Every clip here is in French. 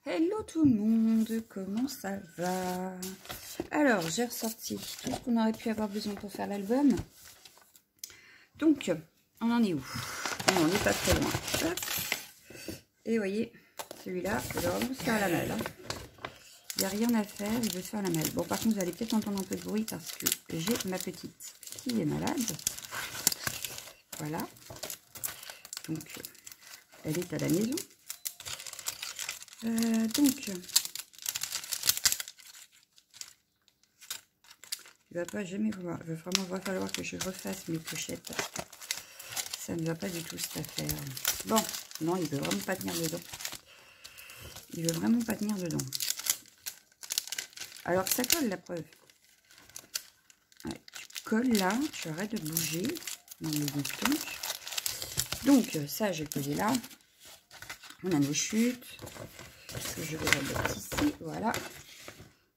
Hello tout le monde, comment ça va? Alors, j'ai ressorti tout ce qu'on aurait pu avoir besoin pour faire l'album. Donc, on en est où? On n'est pas très loin. Hop. Et vous voyez, celui-là, il va vraiment se faire la malle. Hein. Il n'y a rien à faire, il veut se faire la malle. Bon, par contre, vous allez peut-être entendre un peu de bruit parce que j'ai ma petite qui est malade. Voilà. Donc, elle est à la maison. Donc, il va pas jamais vouloir. Il va vraiment falloir que je refasse mes pochettes parce que ça ne va pas du tout cette affaire. Bon, non, il veut vraiment pas tenir dedans. Il veut vraiment pas tenir dedans. Alors que ça colle, la preuve. Ouais, tu colles là, tu arrêtes de bouger dans le bouton. Donc, ça, j'ai posé là. On a nos chutes. Que je vais la mettre ici, voilà.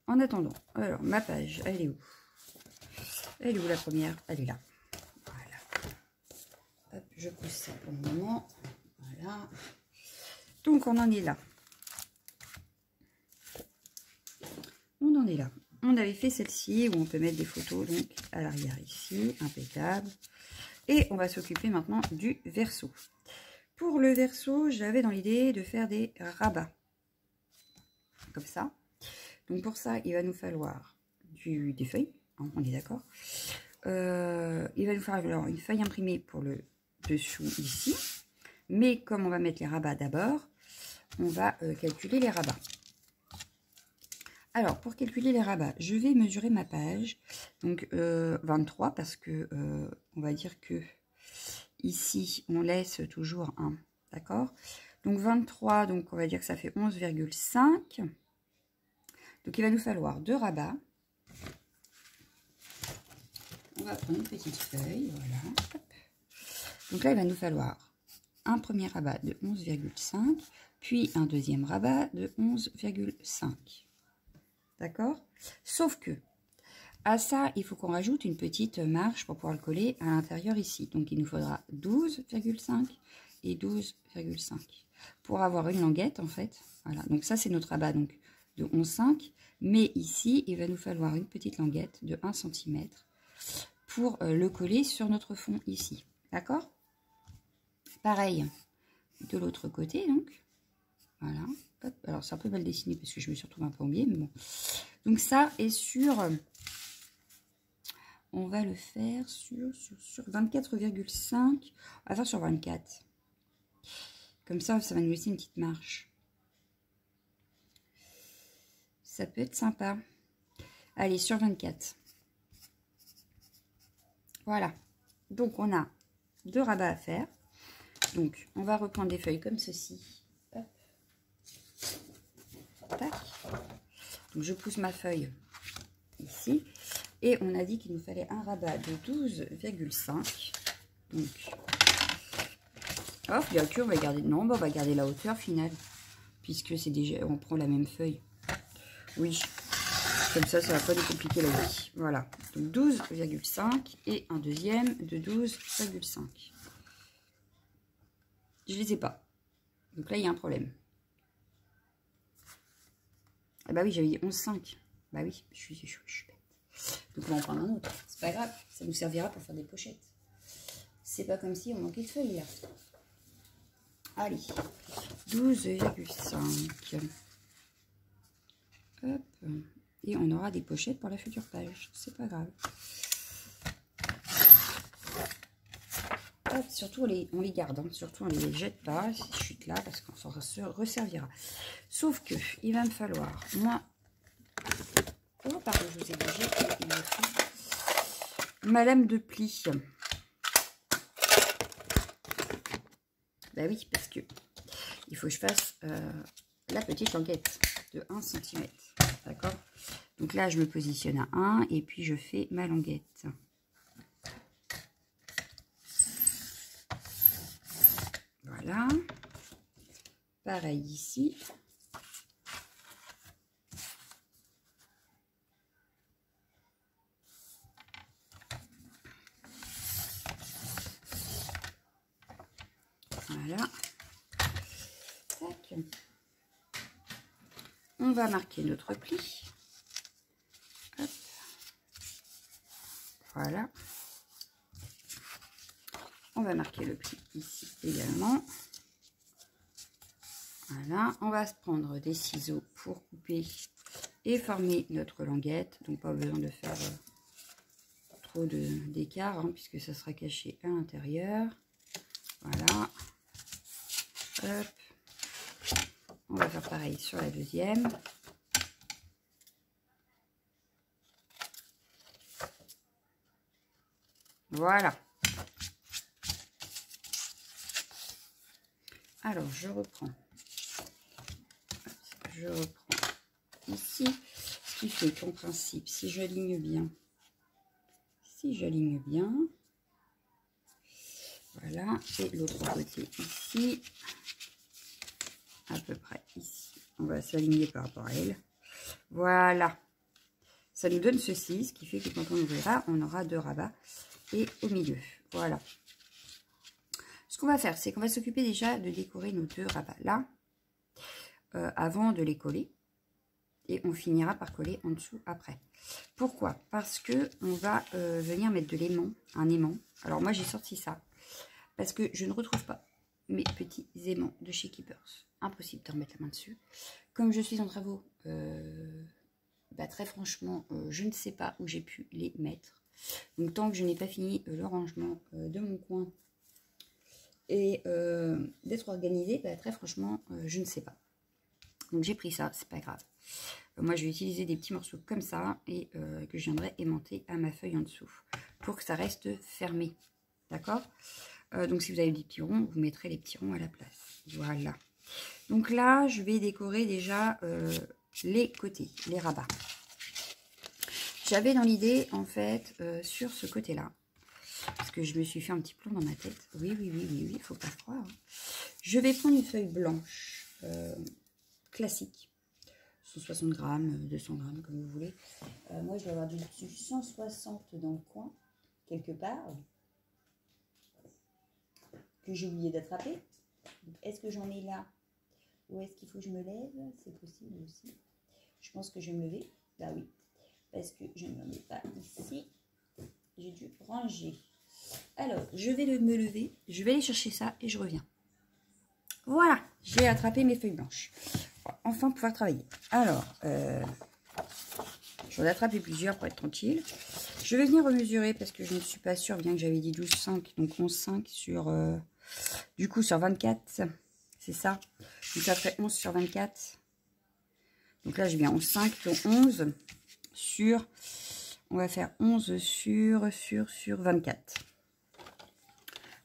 En attendant, alors ma page, elle est où? Elle est où la première? Elle est là. Voilà. Hop, je pousse ça pour le moment. Voilà. Donc on en est là. On en est là. On avait fait celle-ci où on peut mettre des photos donc à l'arrière ici, impeccable. Et on va s'occuper maintenant du verso. Pour le verso, j'avais dans l'idée de faire des rabats. Comme ça. Donc pour ça, il va nous falloir des feuilles, hein, on est d'accord. Il va nous falloir une feuille imprimée pour le dessous ici. Mais comme on va mettre les rabats d'abord, on va calculer les rabats. Alors pour calculer les rabats, je vais mesurer ma page. Donc 23 parce que on va dire que ici on laisse toujours un. D'accord. Donc 23, donc on va dire que ça fait 11,5. Donc, il va nous falloir 2 rabats. On va prendre une petite feuille, voilà. Donc là, il va nous falloir un premier rabat de 11,5, puis un deuxième rabat de 11,5. D'accord? Sauf que, à ça, il faut qu'on rajoute une petite marge pour pouvoir le coller à l'intérieur ici. Donc, il nous faudra 12,5 et 12,5 pour avoir une languette, en fait. Voilà, donc ça, c'est notre rabat donc, de 11,5. Mais ici, il va nous falloir une petite languette de 1 cm pour le coller sur notre fond ici. D'accord? Pareil de l'autre côté, donc. Voilà. Hop. Alors, c'est un peu mal dessiné parce que je me suis retrouvée un peu en biais, mais bon. Donc, ça est sur... on va le faire sur 24,5. On va faire sur 24. Comme ça va nous laisser une petite marge. Ça peut être sympa. Allez, sur 24. Voilà. Donc, on a 2 rabats à faire. Donc, on va reprendre des feuilles comme ceci. Hop. Tac. Donc, je pousse ma feuille ici. Et on a dit qu'il nous fallait un rabat de 12,5. Donc, hop, bien sûr, on va garder... Non, on va garder la hauteur finale. Puisque c'est déjà... On prend la même feuille. Oui. Comme ça, ça va pas nous compliquer la vie. Voilà. Donc 12,5 et un deuxième de 12,5. Je les ai pas. Donc là, il y a un problème. Ah bah oui, j'avais dit 11,5. Bah oui, je suis bête. Donc on va en prendre un autre. C'est pas grave. Ça nous servira pour faire des pochettes. C'est pas comme si on manquait de feuilles là. Allez. 12,5. Hop. Et on aura des pochettes pour la future page. C'est pas grave. Hop, surtout, on les garde. Hein. Surtout, on ne les jette pas, ces chutes-là, parce qu'on s'en resservira. Sauf que, il va me falloir, moi... Oh, pardon, je vous ai dit, ma lame de pli. Bah oui, parce que il faut que je fasse la petite languette de 1 cm. D'accord? Donc là, je me positionne à 1 et puis je fais ma languette. Voilà. Pareil ici. Voilà. Tac. On va marquer notre pli. Hop. Voilà. On va marquer le pli ici également. Voilà. On va se prendre des ciseaux pour couper et former notre languette. Donc pas besoin de faire trop d'écart, hein, puisque ça sera caché à l'intérieur. Voilà. Hop. On va faire pareil sur la deuxième. Voilà. Alors, je reprends. Je reprends ici. Ce qui fait qu'en principe, si j'aligne bien, voilà, et l'autre côté ici, à peu près ici, on va s'aligner par rapport à elle. Voilà. Ça nous donne ceci, ce qui fait que quand on ouvrira, on aura 2 rabats et au milieu. Voilà. Ce qu'on va faire, c'est qu'on va s'occuper déjà de décorer nos 2 rabats là, avant de les coller. Et on finira par coller en dessous après. Pourquoi? Parce que on va venir mettre de l'aimant, un aimant. Alors moi j'ai sorti ça, parce que je ne retrouve pas mes petits aimants de chez Keepers. Impossible de remettre la main dessus. Comme je suis en travaux, très franchement, je ne sais pas où j'ai pu les mettre. Donc tant que je n'ai pas fini le rangement de mon coin et d'être organisée, très franchement, je ne sais pas. Donc j'ai pris ça, c'est pas grave. Moi je vais utiliser des petits morceaux comme ça et que je viendrai aimanter à ma feuille en dessous pour que ça reste fermé. D'accord? Donc si vous avez des petits ronds, vous mettrez les petits ronds à la place. Voilà. Donc là, je vais décorer déjà les côtés, les rabats. J'avais dans l'idée, en fait, sur ce côté-là, parce que je me suis fait un petit plomb dans ma tête. Oui, il faut pas croire. Je vais prendre une feuille blanche classique, 160 grammes, 200 grammes, comme vous voulez. Moi, je dois avoir du 160 dans le coin, quelque part, que j'ai oublié d'attraper. Est-ce que j'en ai là? Ou est-ce qu'il faut que je me lève? C'est possible aussi. Je pense que je vais me lever. Bah oui, parce que je n'en ai pas ici. J'ai dû ranger. Alors, je vais me lever, je vais aller chercher ça et je reviens. Voilà, j'ai attrapé mes feuilles blanches. On va enfin pouvoir travailler. Alors, je vais en attraper plusieurs pour être tranquille. Je vais venir remesurer parce que je ne suis pas sûre, bien que j'avais dit 12,5, donc 11,5 sur, du coup, sur 24. C'est ça. Donc ça ferait 11 sur 24. Donc là, j'ai bien 11,5, donc 11 sur... On va faire 11 sur 24.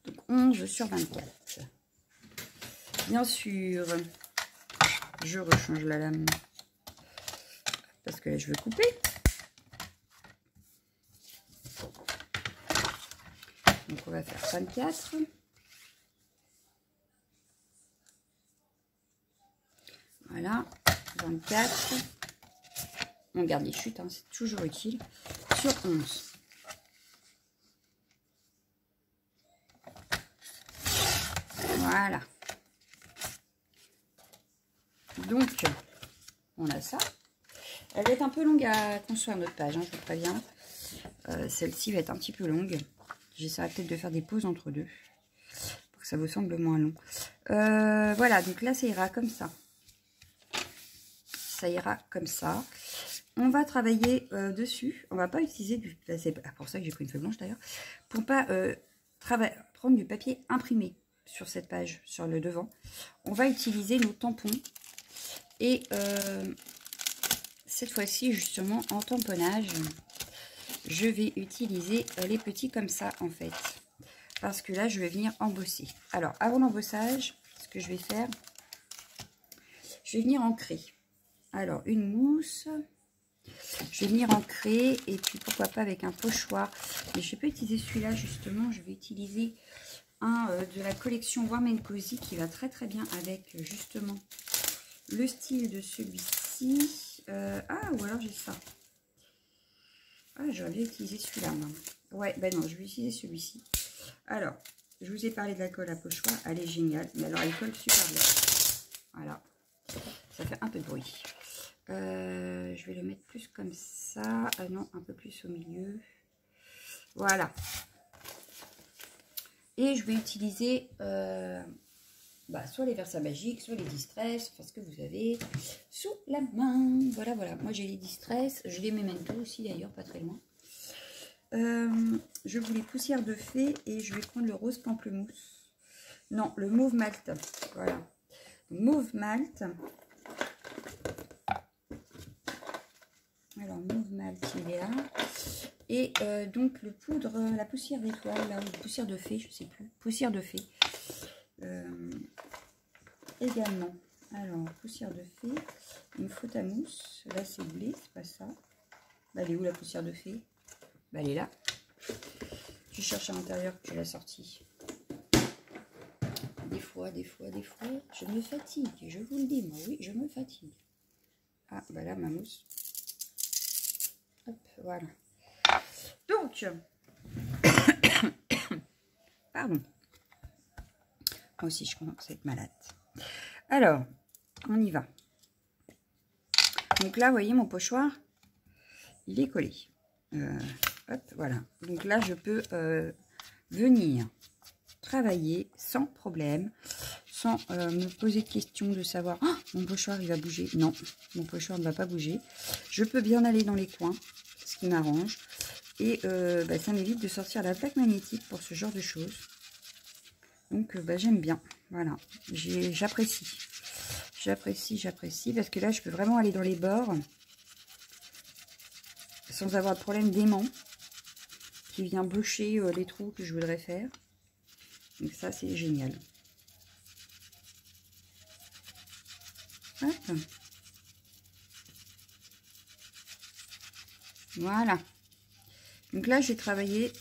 Donc 11 sur 24. Bien sûr, je rechange la lame. Parce que là, je veux couper. Donc on va faire 24. Voilà, 24. On garde les chutes, hein, c'est toujours utile. Sur 11. Voilà. Donc, on a ça. Elle va être un peu longue à construire notre page, hein, je vous préviens. Celle-ci va être un petit peu longue. J'essaierai peut-être de faire des pauses entre deux. Pour que ça vous semble moins long. Voilà, donc là, ça ira comme ça. Ça ira comme ça. On va travailler dessus. On va pas utiliser du... C'est pour ça que j'ai pris une feuille blanche d'ailleurs. Pour pas prendre du papier imprimé sur cette page, sur le devant. On va utiliser nos tampons. Et cette fois-ci, justement, en tamponnage, je vais utiliser les petits comme ça, en fait. Parce que là, je vais venir embosser. Alors, avant l'embossage, ce que je vais faire, je vais venir ancrer. Alors, une mousse... Je vais venir ancrer et puis pourquoi pas avec un pochoir. Mais je ne vais pas utiliser celui-là justement. Je vais utiliser un de la collection Warm & Cozy qui va très très bien avec justement le style de celui-ci. Ah, ou alors j'ai ça. Ah, j'aurais bien utilisé celui-là. Ouais, ben non, je vais utiliser celui-ci. Alors, je vous ai parlé de la colle à pochoir. Elle est géniale. Mais alors, elle colle super bien. Voilà. Ça fait un peu de bruit. Je vais le mettre plus comme ça. Ah non, un peu plus au milieu. Voilà. Et je vais utiliser soit les Versa magiques, soit les Distress, enfin ce que vous avez sous la main. Voilà, voilà. Moi j'ai les Distress, je les Memento aussi d'ailleurs, pas très loin. Je voulais poussière de fée et je vais prendre le rose pamplemousse. Non, le mauve malt. Voilà. Mauve malt. Alors, mauve malt, il est là. Et donc, le poudre, la poussière d'étoile, là, ou poussière de fée, je sais plus. Poussière de fée. Également. Alors, poussière de fée. Une faute à mousse. Là, c'est blé, c'est pas ça. Bah, elle est où la poussière de fée? Bah, elle est là. Tu cherches à l'intérieur que tu l'as sortie. Des fois, je me fatigue. Je vous le dis, moi, oui, je me fatigue. Ah, bah là, ma mousse. Hop, voilà. Donc, pardon. Moi aussi, je commence à être malade. Alors, on y va. Donc là, vous voyez, mon pochoir, il est collé. Hop, voilà. Donc là, je peux venir travailler sans problème, sans me poser de questions de savoir oh, mon pochoir il va bouger. Non, mon pochoir ne va pas bouger. Je peux bien aller dans les coins, ce qui m'arrange. Et ça m'évite de sortir la plaque magnétique pour ce genre de choses. Donc j'aime bien. Voilà, j'apprécie. J'apprécie parce que là je peux vraiment aller dans les bords sans avoir de problème d'aimant qui vient boucher les trous que je voudrais faire. Donc ça c'est génial. Hop. Voilà. Donc là j'ai travaillé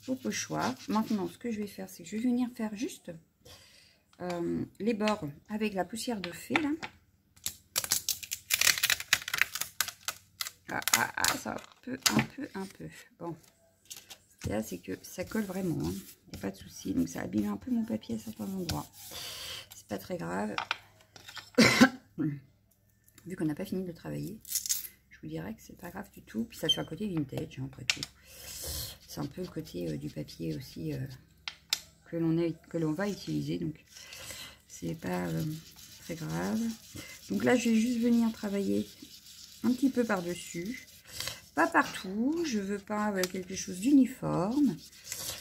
au pochoir. Maintenant ce que je vais faire c'est que je vais venir faire juste les bords avec la poussière de fée là. Ça un peu. Bon. Et là, c'est que ça colle vraiment. Il n'y a pas de souci. Donc, ça abîme un peu mon papier à certains endroits. C'est pas très grave. Vu qu'on n'a pas fini de travailler, je vous dirais que c'est pas grave du tout. Puis, ça fait un côté vintage, hein, après tout. C'est un peu le côté du papier aussi que l'on va utiliser. Donc, c'est pas très grave. Donc là, je vais juste venir travailler un petit peu par-dessus. Pas partout, je veux pas quelque chose d'uniforme.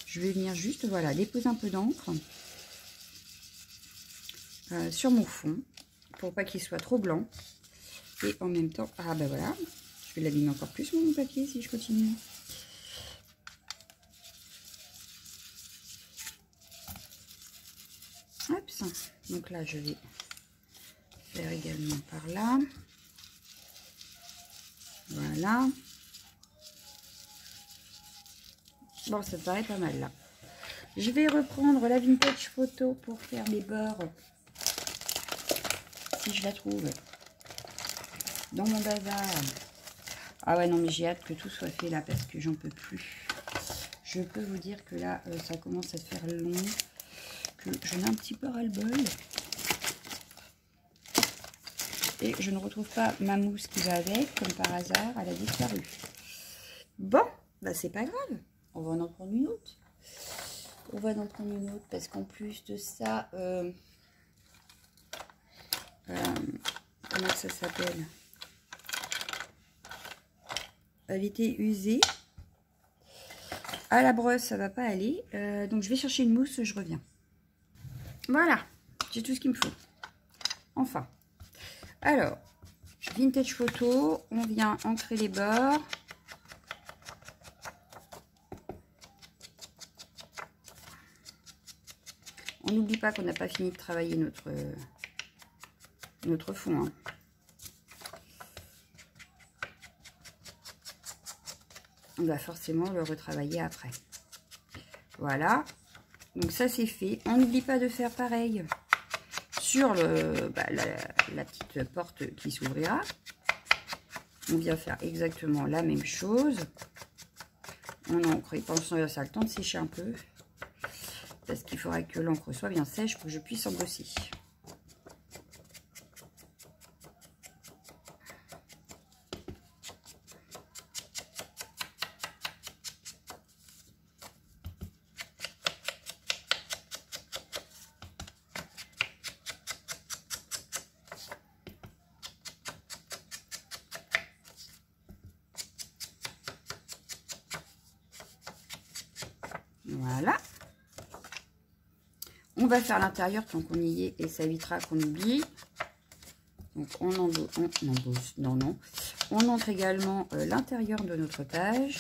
Je vais venir juste, voilà, déposer un peu d'encre sur mon fond pour pas qu'il soit trop blanc. Et en même temps, ah ben voilà, je vais l'abîmer encore plus mon papier si je continue. Hop, donc là je vais faire également par là. Voilà. Bon, ça me paraît pas mal là. Je vais reprendre la vintage photo pour faire les bords. Si je la trouve. Dans mon bazar. Ah ouais, non, mais j'ai hâte que tout soit fait là parce que j'en peux plus. Je peux vous dire que là, ça commence à se faire long. Que j'en ai un petit peu ras-le-bol. Et je ne retrouve pas ma mousse qui va avec. Comme par hasard, elle a disparu. Bon, bah c'est pas grave. On va en prendre une autre. On va en prendre une autre parce qu'en plus de ça, comment ça s'appelle? Elle était usée. À la brosse, ça va pas aller. Donc je vais chercher une mousse, je reviens. Voilà, j'ai tout ce qu'il me faut. Enfin. Alors, vintage photo, on vient ancrer les bords. On n'oublie pas qu'on n'a pas fini de travailler notre fond. Hein. On va forcément le retravailler après. Voilà. Donc ça c'est fait. On n'oublie pas de faire pareil sur la petite porte qui s'ouvrira. On vient faire exactement la même chose. On encre. Pensons à ça, le temps de sécher un peu. Parce qu'il faudra que l'encre soit bien sèche pour que je puisse embosser. Voilà. On va faire l'intérieur tant qu'on y est et ça évitera qu'on oublie. Donc on entre également l'intérieur de notre page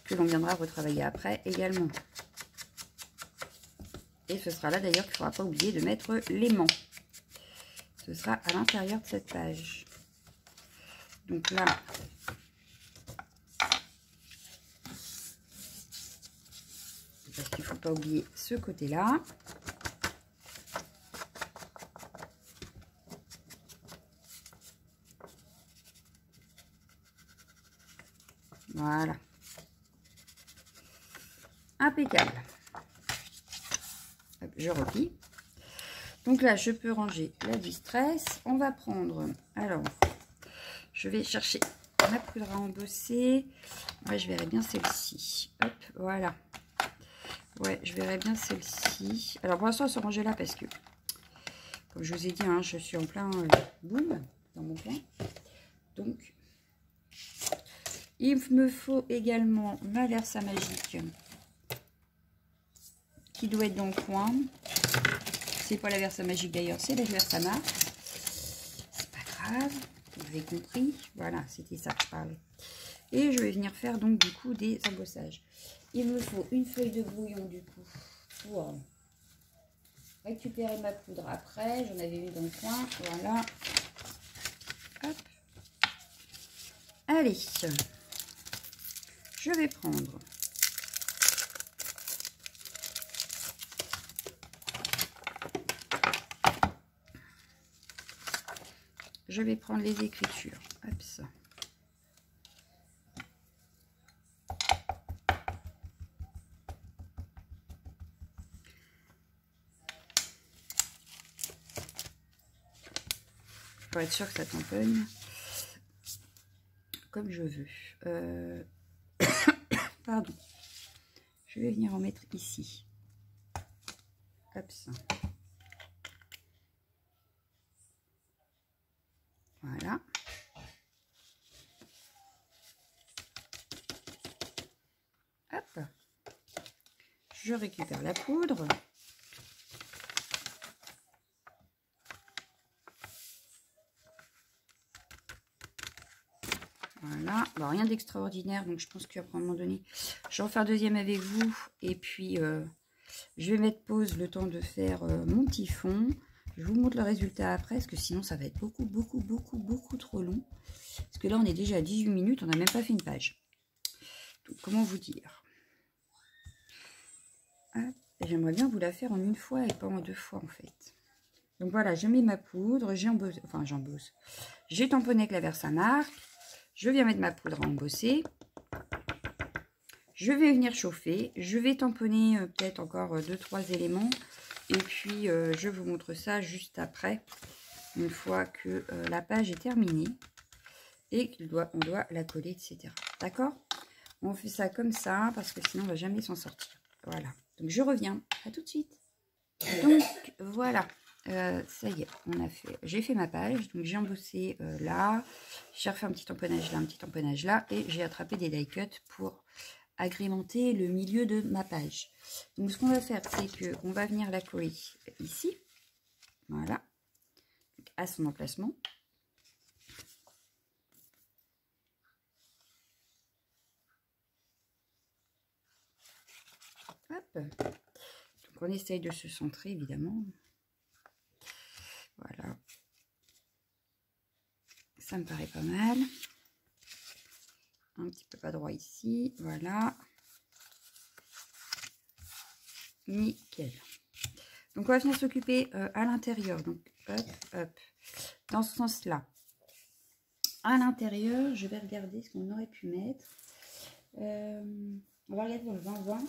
que l'on viendra retravailler après également. Et ce sera là d'ailleurs qu'il ne faudra pas oublier de mettre l'aimant. Ce sera à l'intérieur de cette page. Donc là, parce qu'il ne faut pas oublier ce côté-là. Voilà. Impeccable. Hop, je replie. Donc là, je peux ranger la distress. On va prendre... Alors, je vais chercher ma poudre à embosser. Ouais, je verrai bien celle-ci. Hop, voilà. Ouais, je verrai bien celle-ci. Alors, pour l'instant, elle se range là parce que, comme je vous ai dit, hein, je suis en plein boom dans mon coin. Donc, il me faut également ma Versa magique qui doit être dans le coin. C'est pas la Versa magique d'ailleurs, c'est la Versa Mars. C'est pas grave, vous avez compris. Voilà, c'était ça que je parlais. Et je vais venir faire donc du coup des embossages. Il me faut une feuille de brouillon du coup pour récupérer ma poudre après. J'en avais mis dans le coin, voilà. Hop. Allez, je vais prendre les écritures. Hop, ça. Pour être sûr que ça tamponne comme je veux. Pardon. Je vais venir en mettre ici. Hop, ça. Voilà. Hop. Je récupère la poudre. Voilà. Bon, rien d'extraordinaire. Donc, je pense qu'à un moment donné, je vais en faire deuxième avec vous. Et puis, je vais mettre pause le temps de faire mon petit fond. Je vous montre le résultat après, parce que sinon, ça va être beaucoup trop long. Parce que là, on est déjà à 18 minutes, on n'a même pas fait une page. Donc, comment vous dire? J'aimerais bien vous la faire en une fois et pas en deux fois, en fait. Donc, voilà, je mets ma poudre, j'embosse, enfin, j'embosse. J'ai tamponné avec la Versa Mark. Je viens mettre ma poudre à embosser. Je vais venir chauffer. Je vais tamponner peut-être encore 2-3 éléments. Et puis, je vous montre ça juste après, une fois que la page est terminée. Et qu'on doit la coller, etc. D'accord? On fait ça comme ça, parce que sinon, on ne va jamais s'en sortir. Voilà. Donc, je reviens. À tout de suite. Donc, voilà. Ça y est, j'ai fait ma page. Donc, j'ai embossé là. J'ai refait un petit tamponnage là, et j'ai attrapé des die cuts pour agrémenter le milieu de ma page. Donc, ce qu'on va faire, c'est que on va venir la coller ici. Voilà. Donc, à son emplacement. Hop. Donc, on essaye de se centrer, évidemment. Voilà. Ça me paraît pas mal. Un petit peu pas droit ici. Voilà. Nickel. Donc, on va venir s'occuper à l'intérieur. Donc, hop, hop. Dans ce sens-là. À l'intérieur, je vais regarder ce qu'on aurait pu mettre. On va regarder dans le 20-20.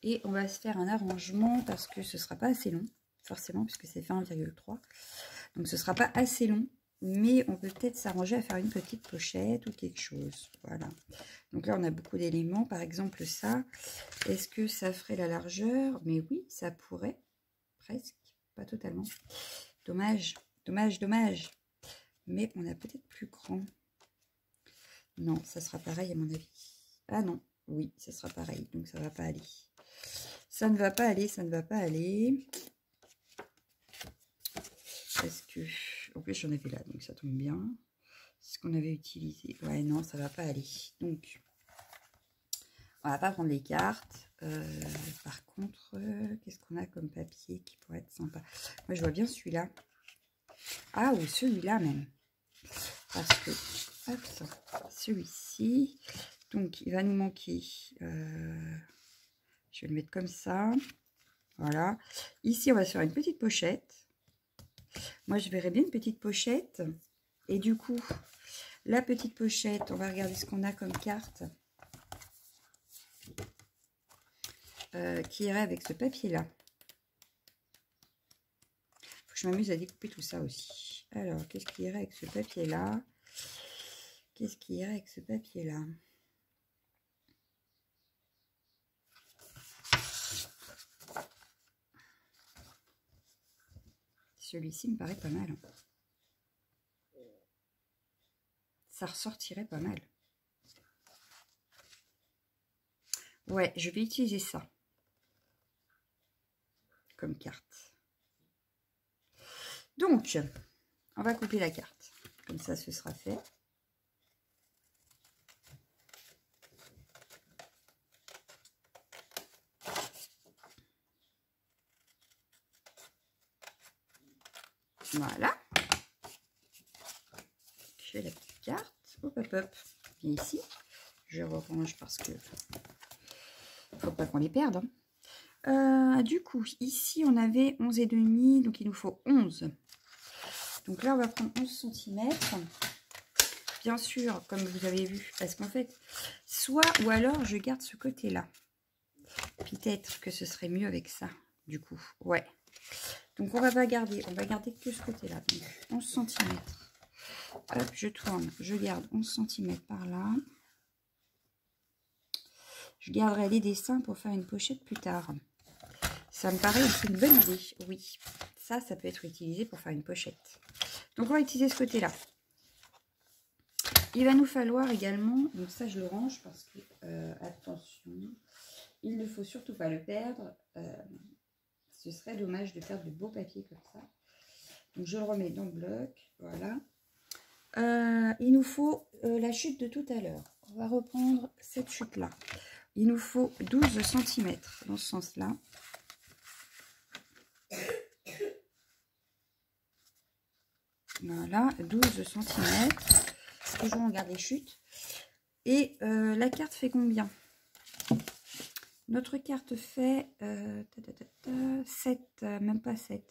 Et on va se faire un arrangement parce que ce ne sera pas assez long. Forcément, puisque c'est 20,3. Donc, ce ne sera pas assez long. Mais on peut peut-être s'arranger à faire une petite pochette ou quelque chose. Voilà. Donc là, on a beaucoup d'éléments. Par exemple, ça. Est-ce que ça ferait la largeur? Mais oui, ça pourrait. Presque. Pas totalement. Dommage. Dommage, dommage. Mais on a peut-être plus grand. Non, ça sera pareil à mon avis. Ah non. Oui, ça sera pareil. Donc, ça ne va pas aller. Ça ne va pas aller, ça ne va pas aller. Parce que... En plus, j'en avais là, donc ça tombe bien. C'est ce qu'on avait utilisé. Ouais, non, ça va pas aller. Donc, on va pas prendre les cartes. Par contre, qu'est-ce qu'on a comme papier qui pourrait être sympa? Moi, je vois bien celui-là. Ah, ou celui-là même. Parce que, hop, celui-ci. Donc, il va nous manquer. Je vais le mettre comme ça. Voilà. Ici, on va se faire une petite pochette. Moi, je verrais bien une petite pochette. Et du coup, la petite pochette, on va regarder ce qu'on a comme carte. Qui irait avec ce papier-là. Faut que je m'amuse à découper tout ça aussi. Alors, qu'est-ce qui irait avec ce papier-là? Qu'est-ce qui irait avec ce papier-là? Celui-ci me paraît pas mal. Ça ressortirait pas mal. Ouais, je vais utiliser ça comme carte. Donc, on va couper la carte. Comme ça, ce sera fait. Voilà. J'ai la petite carte. Hop, hop, hop. Bien ici. Je range parce que faut pas qu'on les perde. Du coup, ici, on avait 11,5. Donc, il nous faut 11. Donc là, on va prendre 11 cm. Bien sûr, comme vous avez vu, parce qu'en fait, soit ou alors je garde ce côté-là. Peut-être que ce serait mieux avec ça, du coup. Ouais. Donc on va pas garder, on va garder que ce côté-là. Donc 11 cm. Hop, je tourne, je garde 11 cm par là. Je garderai les dessins pour faire une pochette plus tard. Ça me paraît être une bonne idée, oui. Ça peut être utilisé pour faire une pochette. Donc on va utiliser ce côté-là. Il va nous falloir également, donc ça je le range parce que, attention, il ne faut surtout pas le perdre. Ce serait dommage de perdre de beaux papiers comme ça. Donc je le remets dans le bloc, voilà. Il nous faut la chute de tout à l'heure. On va reprendre cette chute-là. Il nous faut 12 cm dans ce sens-là. Voilà, 12 cm. Toujours on garde les chutes. Et la carte fait combien? Notre carte fait 7, même pas 7.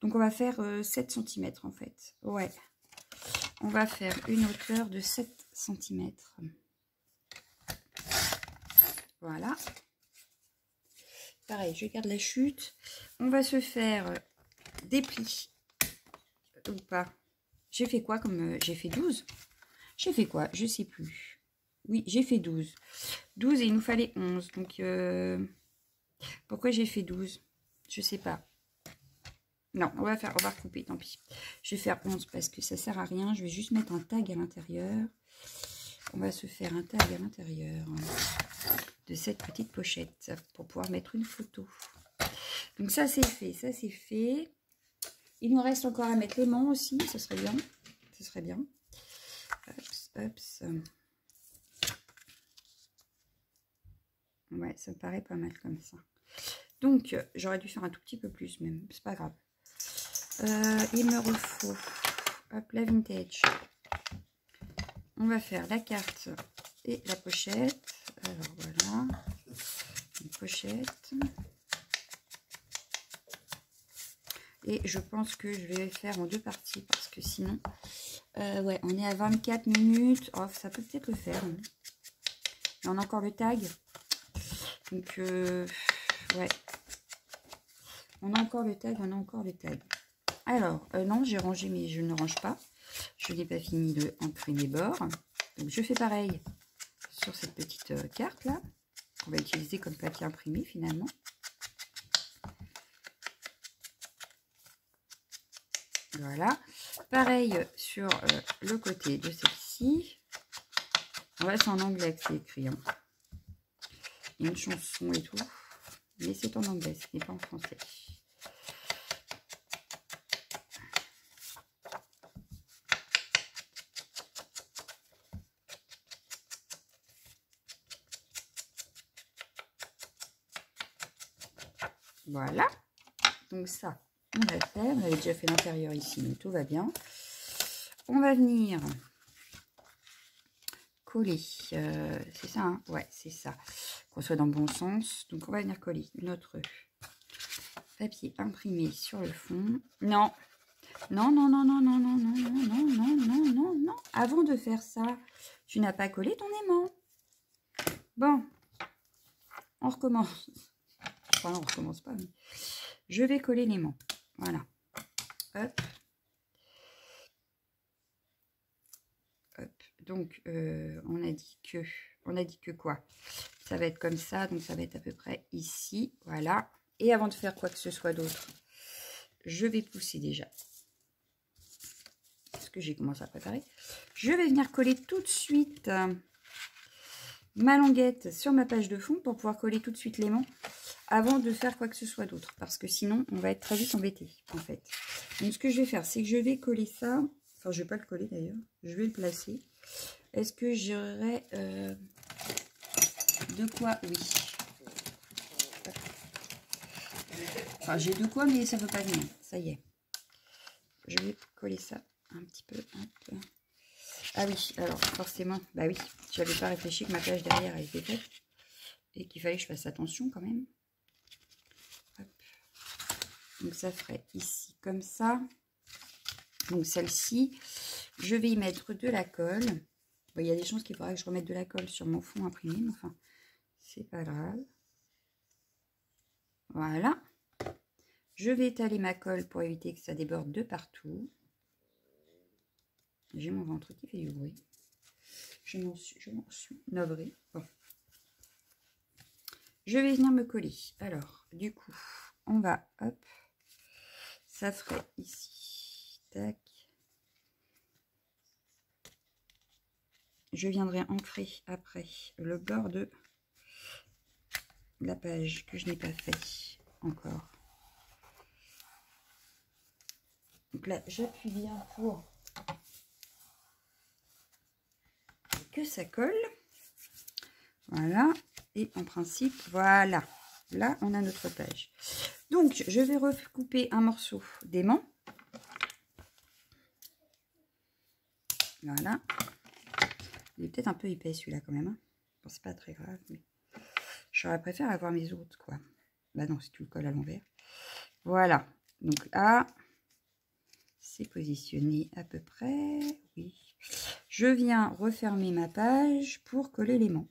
Donc on va faire 7 cm en fait. Ouais. On va faire une hauteur de 7 cm. Voilà. Pareil, je garde la chute. On va se faire des plis. Ou pas. J'ai fait quoi comme... j'ai fait 12. J'ai fait quoi? Je sais plus. Oui, j'ai fait 12. 12 et il nous fallait 11. Donc, pourquoi j'ai fait 12? Je sais pas. Non, on va recouper, tant pis. Je vais faire 11 parce que ça sert à rien. Je vais juste mettre un tag à l'intérieur. On va se faire un tag à l'intérieur de cette petite pochette pour pouvoir mettre une photo. Donc ça c'est fait, ça c'est fait. Il nous reste encore à mettre l'aimant aussi, ce serait bien. Ce serait bien. Hops, hops. Ouais, ça me paraît pas mal comme ça. Donc, j'aurais dû faire un tout petit peu plus même, c'est pas grave. Il me refaut, hop, la vintage. On va faire la carte et la pochette. Alors voilà, une pochette. Et je pense que je vais faire en deux parties parce que sinon, ouais, on est à 24 minutes. Oh, ça peut peut-être le faire. Hein. Et on a encore le tag. Donc, ouais. On a encore le tag, on a encore le tag. Alors, non, j'ai rangé, mais je ne range pas. Je n'ai pas fini de ancrer mes bords. Donc, je fais pareil sur cette petite carte là. On va utiliser comme papier imprimé finalement. Voilà. Pareil sur le côté de celle-ci. Ouais, c'est en anglais que c'est écrit. Hein. Il y a une chanson et tout. Mais c'est en anglais, ce n'est pas en français. Voilà. Donc ça, on va faire. On avait déjà fait l'intérieur ici, donc tout va bien. On va venir coller. C'est ça, hein? Ouais, c'est ça. Qu'on soit dans le bon sens. Donc on va venir coller notre papier imprimé sur le fond. Non. Non, non, non, non, non, non, non, non, non, non, non, non, non. Avant de faire ça, tu n'as pas collé ton aimant. Bon. On recommence. Enfin, on recommence pas, mais je vais coller l'aimant. Voilà. Hop. Hop. Donc, on a dit que quoi? Ça va être comme ça, donc ça va être à peu près ici. Voilà. Et avant de faire quoi que ce soit d'autre, je vais pousser déjà. Parce que j'ai commencé à préparer. Je vais venir coller tout de suite ma languette sur ma page de fond pour pouvoir coller tout de suite l'aimant avant de faire quoi que ce soit d'autre. Parce que sinon, on va être très vite embêté, en fait. Donc, ce que je vais faire, c'est que je vais coller ça. Enfin, je ne vais pas le coller d'ailleurs. Je vais le placer. Est-ce que j'aurais de quoi? Oui. Enfin, j'ai de quoi, mais ça ne veut pas venir. Ça y est. Je vais coller ça un petit peu. Hop. Ah oui, alors forcément, bah oui, j'avais pas réfléchi que ma page derrière elle était faite et qu'il fallait que je fasse attention quand même. Hop. Donc ça ferait ici comme ça. Donc celle-ci, je vais y mettre de la colle. Bon, il y a des chances qu'il faudra que je remette de la colle sur mon fond imprimé, mais enfin, c'est pas grave. Voilà. Je vais étaler ma colle pour éviter que ça déborde de partout. J'ai mon ventre qui fait du bruit. Je m'en suis navrée. Bon. Je vais venir me coller. Alors, du coup, on va, hop, ça ferait ici. Tac. Je viendrai ancrer après le bord de la page que je n'ai pas fait encore. Donc là, j'appuie bien pour que ça colle. Voilà. Et en principe, voilà. Là, on a notre page. Donc, je vais recouper un morceau d'aimant. Voilà. Il est peut-être un peu épais celui-là quand même. Hein. Bon, c'est pas très grave, mais j'aurais préféré avoir mes autres, quoi. Bah non, si tu le colles à l'envers. Voilà. Donc là, c'est positionné à peu près. Oui. Je viens refermer ma page pour coller l'aimant.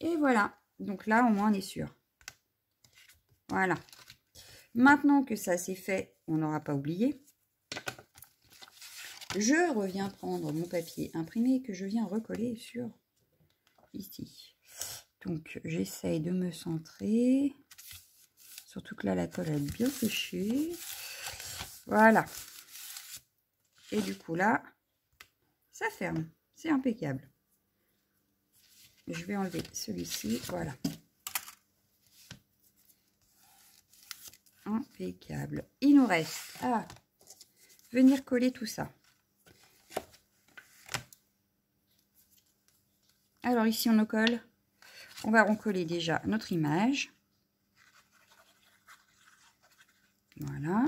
Et voilà. Donc là, au moins, on est sûr. Voilà. Maintenant que ça c'est fait, on n'aura pas oublié. Je reviens prendre mon papier imprimé que je viens recoller sur ici. Donc, j'essaye de me centrer. Surtout que là, la colle a bien séché. Voilà. Et du coup, là, ça ferme. C'est impeccable. Je vais enlever celui-ci. Voilà. Impeccable. Il nous reste à venir coller tout ça. Alors ici, on nous colle. On va recoller déjà notre image. Voilà.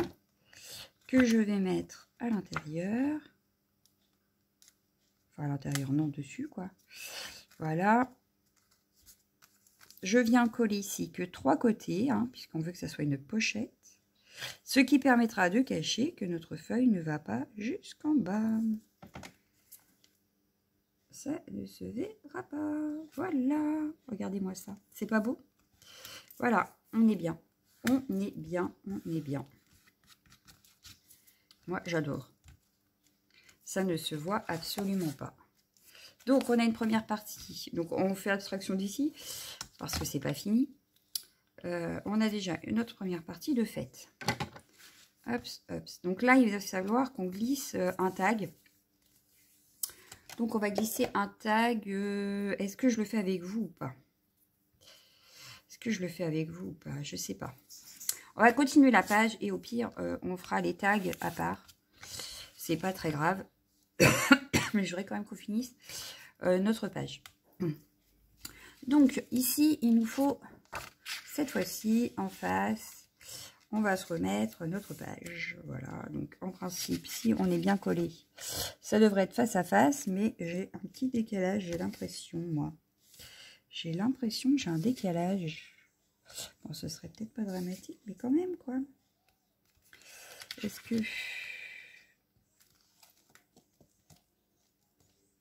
Que je vais mettre à l'intérieur. Enfin, à l'intérieur, non, dessus, quoi. Voilà. Je viens coller ici que 3 côtés, hein, puisqu'on veut que ça soit une pochette. Ce qui permettra de cacher que notre feuille ne va pas jusqu'en bas. Ça ne se verra pas. Voilà. Regardez-moi ça. C'est pas beau? Voilà. On est bien. On est bien. On est bien. Moi, j'adore. Ça ne se voit absolument pas. Donc, on a une première partie. Donc, on fait abstraction d'ici parce que c'est pas fini. On a déjà une autre première partie de faite. Hop, hop. Donc là, il va falloir qu'on glisse un tag. Donc, on va glisser un tag. Est-ce que je le fais avec vous ou pas? Est-ce que je le fais avec vous ou pas? Je sais pas. On va continuer la page et au pire, on fera les tags à part. C'est pas très grave. Mais je voudrais quand même qu'on finisse notre page. Donc, ici, il nous faut, cette fois-ci, en face, on va se remettre notre page. Voilà, donc en principe, si on est bien collé, ça devrait être face à face, mais j'ai un petit décalage, j'ai l'impression, moi. J'ai l'impression que j'ai un décalage. Bon, ce serait peut-être pas dramatique, mais quand même, quoi. Est-ce que...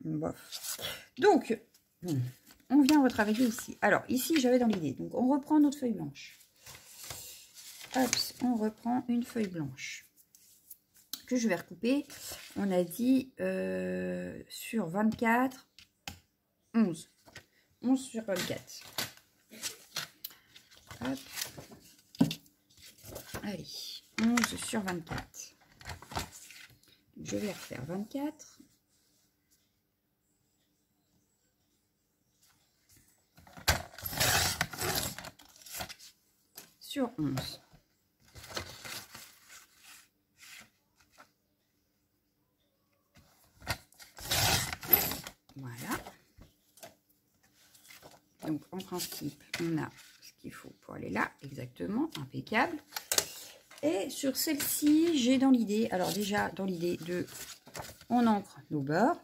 Bof. Donc, on vient retravailler ici. Alors, ici, j'avais dans l'idée. Donc, on reprend notre feuille blanche. Hop, on reprend une feuille blanche que je vais recouper. On a dit sur 24, 11. 11 sur 24. Hop. Allez, 11 sur 24. Je vais refaire 24. Sur 11. Voilà. Donc, en principe, on a ce qu'il faut pour aller là. Exactement, impeccable. Et sur celle-ci, j'ai dans l'idée, alors déjà, dans l'idée de, on ancre nos bords.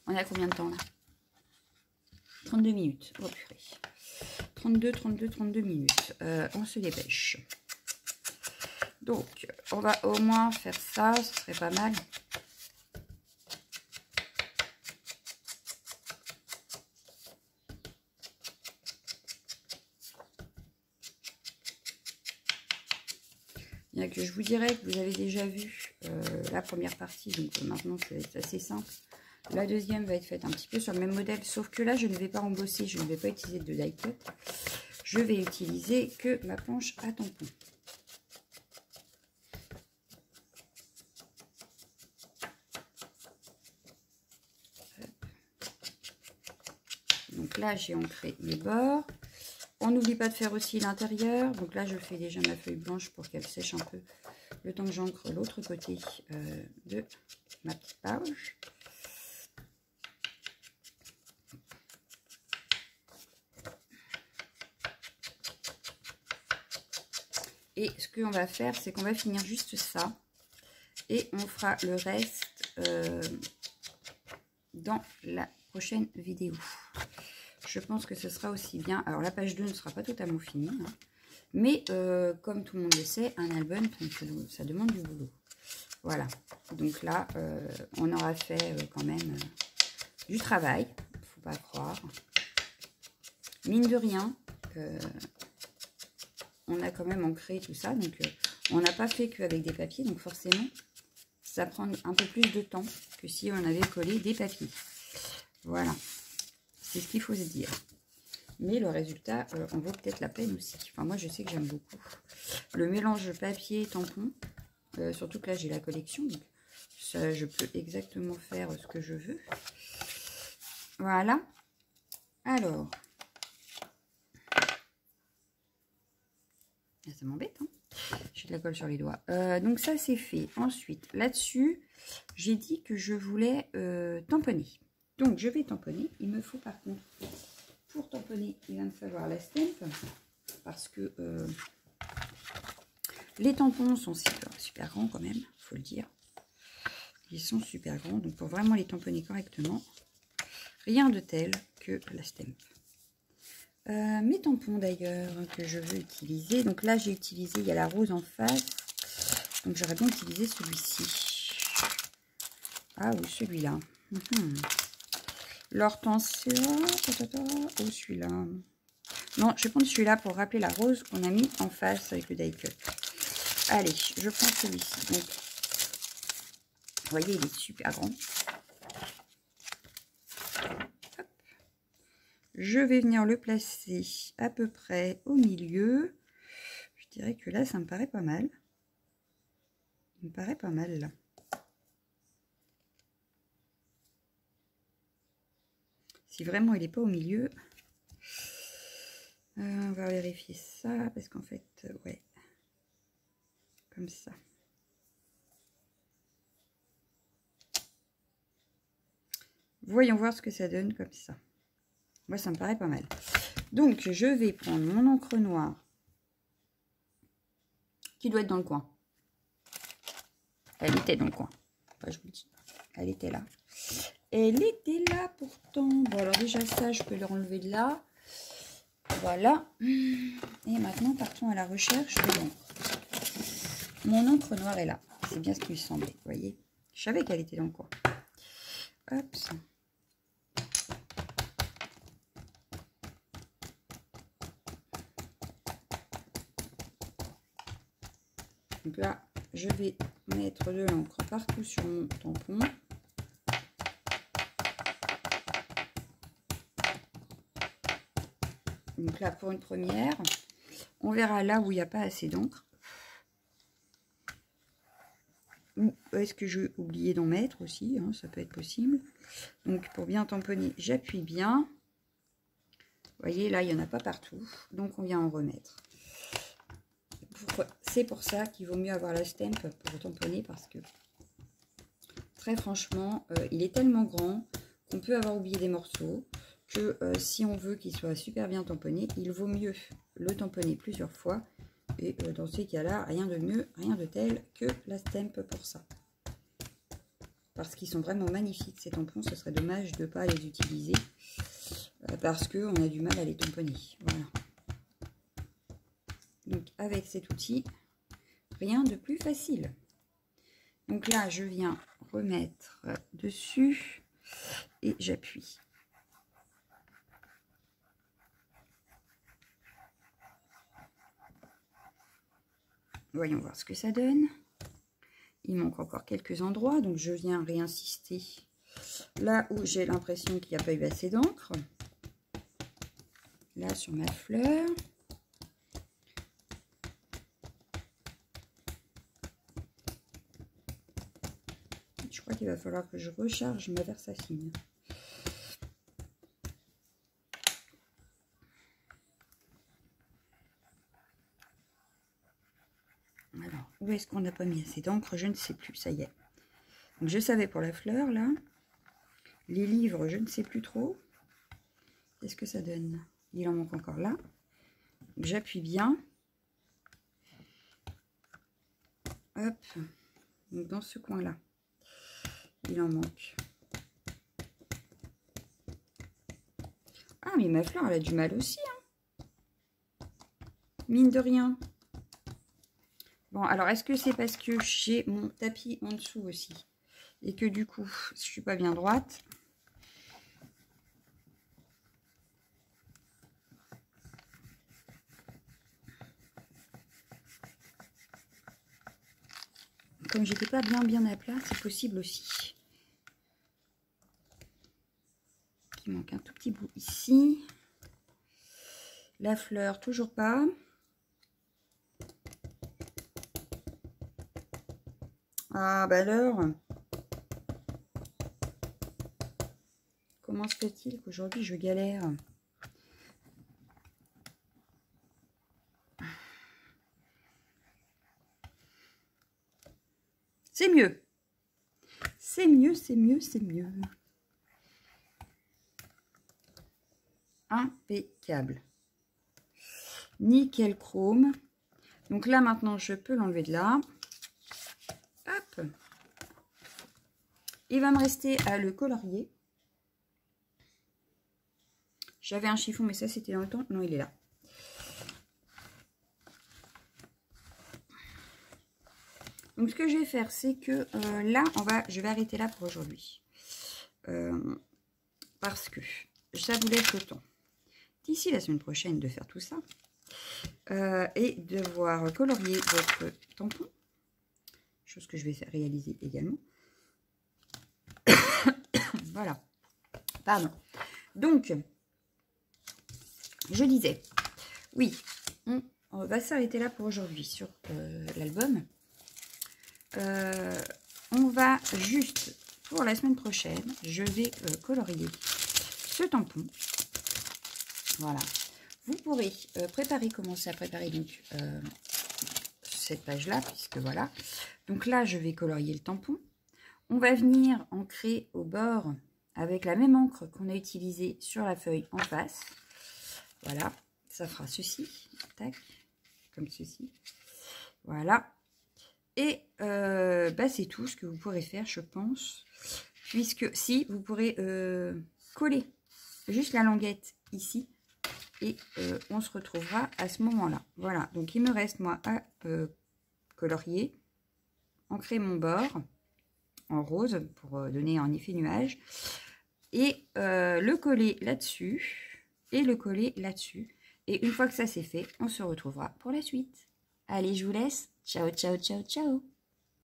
On a combien de temps là? 32 minutes. Oh purée. 32 minutes. On se dépêche. Donc, on va au moins faire ça, ce serait pas mal. Bien que je vous dirais que vous avez déjà vu la première partie, donc maintenant c'est assez simple. La deuxième va être faite un petit peu sur le même modèle, sauf que là je ne vais pas embosser, je ne vais pas utiliser de die cut. Je vais utiliser que ma planche à tampon. Donc là j'ai ancré les bords. On n'oublie pas de faire aussi l'intérieur. Donc là je fais déjà ma feuille blanche pour qu'elle sèche un peu le temps que j'ancre l'autre côté de ma petite page. Et ce qu'on va faire, c'est qu'on va finir juste ça. Et on fera le reste dans la prochaine vidéo. Je pense que ce sera aussi bien. Alors la page 2 ne sera pas totalement finie. Hein, mais comme tout le monde le sait, un album, ça demande du boulot. Voilà. Donc là, on aura fait quand même du travail. Faut pas croire. Mine de rien, on a quand même ancré tout ça. Donc on n'a pas fait qu'avec des papiers. Donc forcément, ça prend un peu plus de temps que si on avait collé des papiers. Voilà. C'est ce qu'il faut se dire. Mais le résultat en vaut peut-être la peine aussi. Enfin, moi, je sais que j'aime beaucoup. Le mélange papier-tampon. Surtout que là, j'ai la collection. Donc, ça, je peux exactement faire ce que je veux. Voilà. Alors. Ça m'embête, hein. J'ai de la colle sur les doigts. Donc, ça, c'est fait. Ensuite, là-dessus, j'ai dit que je voulais tamponner. Donc, je vais tamponner. Il me faut, par contre, pour tamponner, il va me falloir la stamp. Parce que les tampons sont super grands quand même, il faut le dire. Ils sont super grands. Donc, pour vraiment les tamponner correctement, rien de tel que la stamp. Mes tampons d'ailleurs que je veux utiliser. Donc là, j'ai utilisé, il y a la rose en face. Donc, j'aurais bien utilisé celui-ci. Ah, ou celui-là. L'hortensia. Ou celui-là. Non, je vais prendre celui-là pour rappeler la rose qu'on a mis en face avec le die cut. Allez, je prends celui-ci. Donc, vous voyez, il est super grand. Hop. Je vais venir le placer à peu près au milieu. Je dirais que là, ça me paraît pas mal. Il me paraît pas mal là. Si vraiment il n'est pas au milieu, On va vérifier ça, parce qu'en fait, ouais, comme ça. Voyons voir ce que ça donne comme ça. Moi, ça me paraît pas mal. Donc, je vais prendre mon encre noire, qui doit être dans le coin. Elle était dans le coin. Enfin, je vous le dis, elle était là. Elle était là pourtant. Bon, alors déjà ça, je peux le enlever de là. Voilà. Et maintenant, partons à la recherche de l'encre. Mon encre noire est là. C'est bien ce qui me semblait, vous voyez. Je savais qu'elle était dans le coin. Hop. Donc là, je vais mettre de l'encre partout sur mon tampon. Donc là, pour une première, on verra là où il n'y a pas assez d'encre. Ou est-ce que j'ai oublié d'en mettre aussi, hein, ça peut être possible. Donc pour bien tamponner, j'appuie bien. Vous voyez, là, il n'y en a pas partout. Donc on vient en remettre. C'est pour ça qu'il vaut mieux avoir la stamp pour tamponner, parce que très franchement, il est tellement grand qu'on peut avoir oublié des morceaux. Que si on veut qu'il soit super bien tamponné, il vaut mieux le tamponner plusieurs fois. Et dans ces cas-là, rien de mieux, rien de tel que la stamp pour ça. Parce qu'ils sont vraiment magnifiques ces tampons, ce serait dommage de ne pas les utiliser. Parce qu'on a du mal à les tamponner. Voilà. Donc avec cet outil, rien de plus facile. Donc là, je viens remettre dessus et j'appuie. Voyons voir ce que ça donne. Il manque encore quelques endroits, donc je viens réinsister là où j'ai l'impression qu'il n'y a pas eu assez d'encre. Là, sur ma fleur. Je crois qu'il va falloir que je recharge ma Versafine. Alors, où est-ce qu'on n'a pas mis assez d'encre? Je ne sais plus, ça y est. Donc, je savais pour la fleur, là. Les livres, je ne sais plus trop. Qu'est-ce que ça donne? Il en manque encore là. J'appuie bien. Hop. Donc, dans ce coin-là, il en manque. Ah, mais ma fleur, elle a du mal aussi, hein. Mine de rien. Bon, alors, est-ce que c'est parce que j'ai mon tapis en dessous aussi? Et que du coup, je suis pas bien droite. Comme j'étais pas bien à plat, c'est possible aussi. Il manque un tout petit bout ici. La fleur, toujours pas. Ah, bah alors, comment se fait-il qu'aujourd'hui je galère? C'est mieux. C'est mieux, c'est mieux, c'est mieux. Impeccable. Nickel chrome. Donc là, maintenant, je peux l'enlever de là. Hop. Il va me rester à le colorier. J'avais un chiffon, mais ça, c'était dans le temps. Non, il est là. Donc, ce que je vais faire, c'est que là, je vais arrêter là pour aujourd'hui. Parce que ça vous laisse le temps, d'ici la semaine prochaine, de faire tout ça. Et de voir colorier votre tampon. Chose que je vais réaliser également. Voilà. Pardon. Donc, je disais, oui, on va s'arrêter là pour aujourd'hui sur l'album. On va juste, pour la semaine prochaine, je vais colorier ce tampon. Voilà. Vous pourrez commencer à préparer donc cette page-là, puisque voilà. Donc là, je vais colorier le tampon. On va venir ancrer au bord avec la même encre qu'on a utilisée sur la feuille en face. Voilà, ça fera ceci, tac, comme ceci. Voilà. Et bah, c'est tout ce que vous pourrez faire, je pense. Puisque si, vous pourrez coller juste la languette ici. Et on se retrouvera à ce moment-là. Voilà, donc il me reste moi à colorier, ancrer mon bord en rose pour donner un effet nuage. Et le coller là-dessus et le coller là-dessus. Et une fois que ça c'est fait, on se retrouvera pour la suite. Allez, je vous laisse. Ciao, ciao, ciao, ciao.